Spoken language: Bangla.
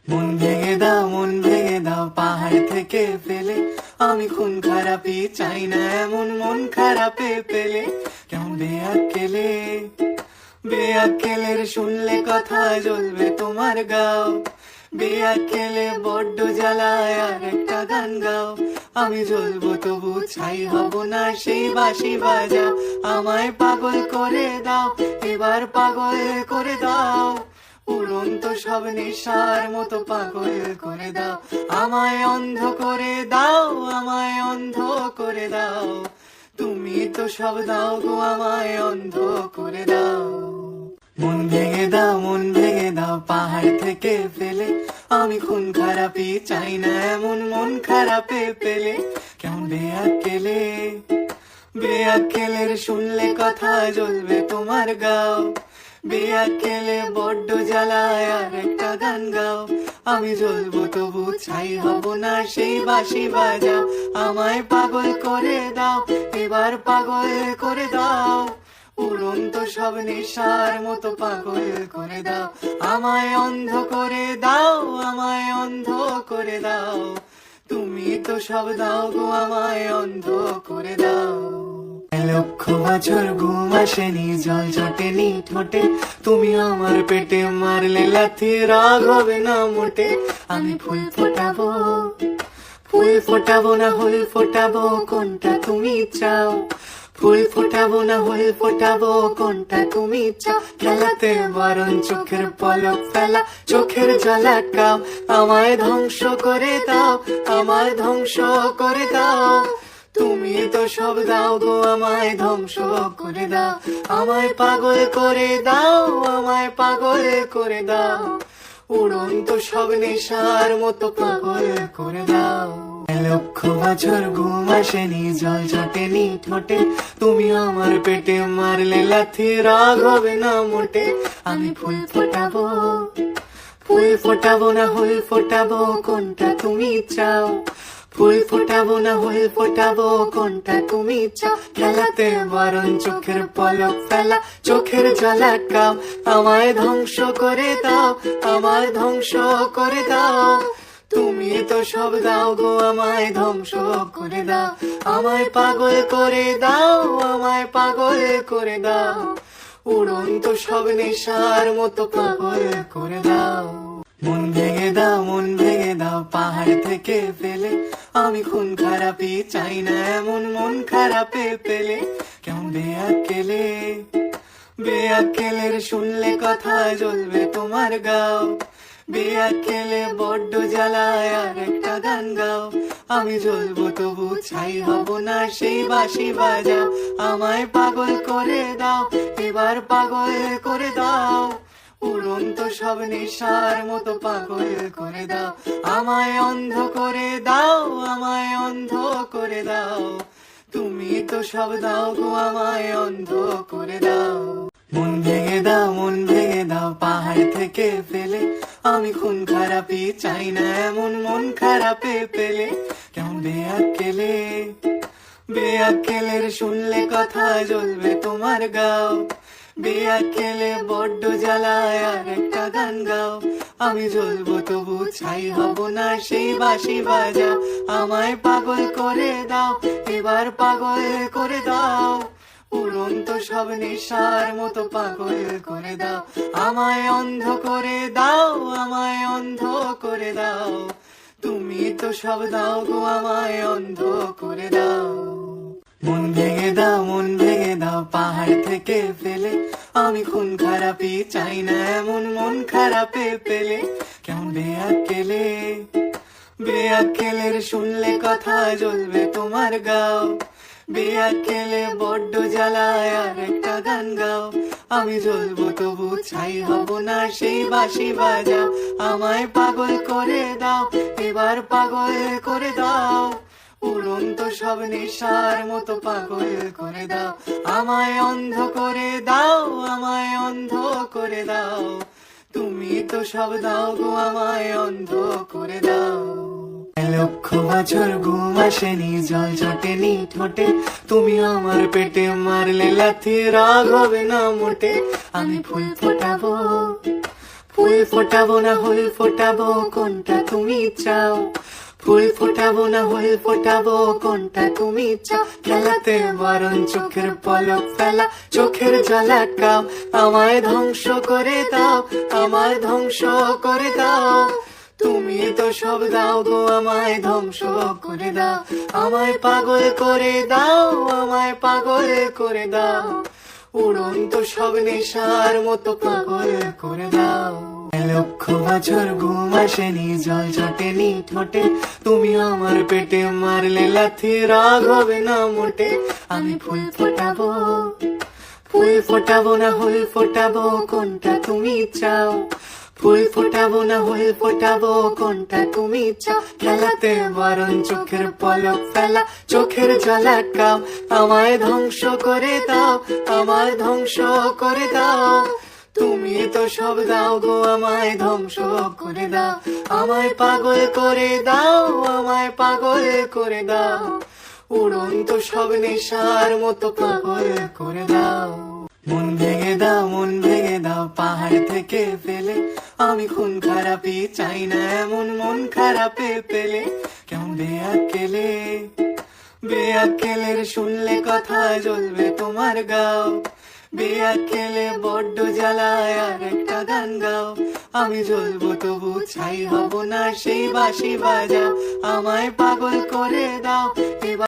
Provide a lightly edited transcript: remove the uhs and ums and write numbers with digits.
মন ভেঙে দাও, মন ভেঙে দাও পাহাড় থেকে ফেলে। আমি খুন খারাপি চাই না এমন মন খারাপে পেলে। কেমন বেয়াক্কেলে, বেয়াক্কেলের শুনলে কথা জ্বলবে তোমার গাও। বেয়াক্কেলে বড্ড জ্বালায় আর একটা গান গাও। আমি জ্বলবো তবু ছাই হব না, সেই বাঁশি বাজাও। আমায় পাগল করে দাও, এবার পাগল করে দাও। উড়ন্ত সব নেশার মতো পাগল করে দাও। আমায় অন্ধ করে দাও, আমায় অন্ধ করে দাও। তুমি তো সব দাও গো, আমায় অন্ধ করে দাও। মন ভেঙে দাও, মন ভেঙে দাও পাহাড় থেকে ফেলে। আমি খুন খারাপি চাই না এমন মন খারাপে পেলে। কেমন বেয়াক্কেলে, বেয়াক্কেলের শুনলে কথা জ্বলবে তোমার গাও। বেয়াক্কেলে বড্ড জ্বালায় আর একটা গান গাও। আমি জ্বলবো তবু ছাই হব না, সেই বাঁশি বাজাও। আমায় পাগল করে দাও, এবার পাগল করে দাও। উড়ন্ত সব নেশার মতো পাগল করে দাও। আমায় অন্ধ করে দাও, আমায় অন্ধ করে দাও। তুমি তো সব দাও গো, আমায় অন্ধ করে দাও। লক্ষ বছর ঘুম আসেনি, জল জটেনি ঠোঁটে। তুমি আমার পেটে মারলে লাথি, রাগ হবে না মোটে। আমি ফুল ফোটাবো, ফুল ফোটাবো না ফুল ফোটাবো, কোনটা তুমি চাও? ফুল ফোটাবো না ফুল ফোটাবো, কোনটা তুমি চাও? খেলাতে বারণ চোখের পলক ফেলা, চোখের ঝলকাও। আমায় ধ্বংস করে দাও, আমায় ধ্বংস করে দাও। তুমি তো সব দাও গো, আমায় ধ্বংস করে দাও। আমায় পাগল করে দাও, আমায় পাগল করে দাও। উড়ন্ত সব নেশার মতো পাগল করে দাও। লক্ষ বছর ঘুম আসেনি, জল জটেনি ঠোঁটে। তুমি আমার পেটে মারলে লাথি, রাগ হবে না মোটে। আমি ফুল ফোটাবো, ফুল ফোটাবো না ফুল ফোটাবো, কোনটা তুমি চাও? ফুল ফোটাবো না ফুল ফোটাবো, কোনটা তুমি চাও? খেলাতে বারণ চোখের পলক ফেলা, চোখের ঝলকাও। আমায় ধ্বংস করে দাও, আমায় ধ্বংস করে দাও। তুমি তো সব দাও গো, আমায় ধ্বংস করে দাও। আমায় পাগল করে দাও, আমায় পাগল করে দাও। উড়ন্ত সব নেশার মতো পাগল করে দাও। মন ভেঙে দাও, মন ভেঙে দাও পাহাড় থেকে ফেলে। আমি খুন খারাপি চাই না এমন মন খারাপে পেলে। কেমন বেয়াক্কেলে, বেয়াক্কেলের শুনলে কথা জ্বলবে তোমার গাও। বেয়াক্কেলে বড্ড জ্বালায় আর একটা গান গাও। আমি জ্বলবো তবু ছাই হব না, সেই বাঁশি বাজাও। আমায় পাগল করে দাও, এবার পাগল করে দাও। উড়ন্ত সব নেশার মতো পাগল করে দাও। আমায় অন্ধ করে দাও, আমায় অন্ধ করে দাও। তুমি তো সব দাও গো, আমায় অন্ধ করে দাও। মন ভেঙে দাও, মন ভেঙে দাও পাহাড় থেকে ফেলে। আমি খুন খারাপি চাই না এমন মন খারাপে পেলে। কেমন বেয়াক্কেলে, বেয়াক্কেলের শুনলে কথা জ্বলবে তোমার গাও। বেয়াক্কেলে বড্ড জ্বালায় আর একটা গান গাও। আমি জ্বলবো তবু ছাই হব না, সেই বাঁশি বাজাও। আমায় পাগল করে দাও, এবার পাগল করে দাও। উড়ন্ত সব নেশার মতো পাগল করে দাও। আমায় অন্ধ করে দাও, আমায় অন্ধ করে দাও। তুমি তো সব দাও গো, আমায় অন্ধ করে দাও। মন ভেঙে দাও, মন ভেঙে দাও পাহাড় থেকে ফেলে। আমি খুন খারাপি চাই না এমন মন খারাপে পেলে। কেমন বেয়াক্কেলে, বেয়াক্কেলের শুনলে কথা জ্বলবে তোমার গাও। বেয়াক্কেলে বড্ড জ্বালায় আর একটা গান গাও। আমি জ্বলবো তবু ছাই হব না, সেই বাঁশি বাজাও। আমায় পাগল করে দাও, এবার পাগল করে দাও। উড়ন্ত সব নেশার মতো পাগল করে দাও। আমায় অন্ধ করে দাও, আমায় অন্ধ করে দাও। তুমি তো সব দাও গো, আমায় অন্ধ করে দাও। লক্ষ বছর ঘুম আসেনি, জল জটেনি ঠোঁটে। তুমি আমার পেটে মারলে লাথি, রাগ হবে না মোটে। আমি ফুল ফোটাবো, ফুল ফোটাবো না হুল ফোটাবো কোনটা তুমি চাও, ফুল ফোটাবো না হুল ফোটাবো কোনটা তুমি চাও, খেলাতে বরং চোখের পলক ফেলা, চোখের জল আটকাও, আমায় ধ্বংস করে দাও, আমায় ধ্বংস করে দাও, তুমি তো সব দাও গো আমায় ধ্বংস করে দাও, আমায় পাগল করে দাও, আমায় পাগল করে দাও, উড়ন্ত সব নেশার মতো পাগল করে দাও। লক্ষ বছর ঘুম আসেনি জল ঝটেনি ঠোঁটে, তুমি আমার পেটে মারলে লাথি রাগ হবে না মোটে, আমি ফুল ফোটাবো, ফুল ফোটাবো না হুল ফোটাবো কোনটা তুমি চাও, ফুল ফোটাবো না হুল ফোটাবো কোনটা তুমি চাও, খেলাতে বরং চোখের পলক ফেলা, চোখের জল আটকাও, আমায় ধ্বংস করে দাও, আমায় ধ্বংস করে দাও, তুমি তো সব দাও গো আমায় ধ্বংস করে দাও, আমায় পাগল করে দাও, আমায় পাগল করে দাও, উড়ন্ত সব নেশার মতো পাগল করে দাও। মন ভেঙে দাও, মন ভেঙে দাও পাহাড় থেকে ফেলে, আমি খুন খারাপি চাই না এমন মন খারাপে পেলে, কেমন বেয়াক্কেলে, বেয়াক্কেলের শুনলে কথা জ্বলবে তোমার গাও, বেয়াক্কেলে বড্ড জ্বালায় আর একটা গান গাও, আমি জ্বলবো তবু ছাই হব না সেই বাঁশি বাজাও, আমায় পাগল করে দাও এবার।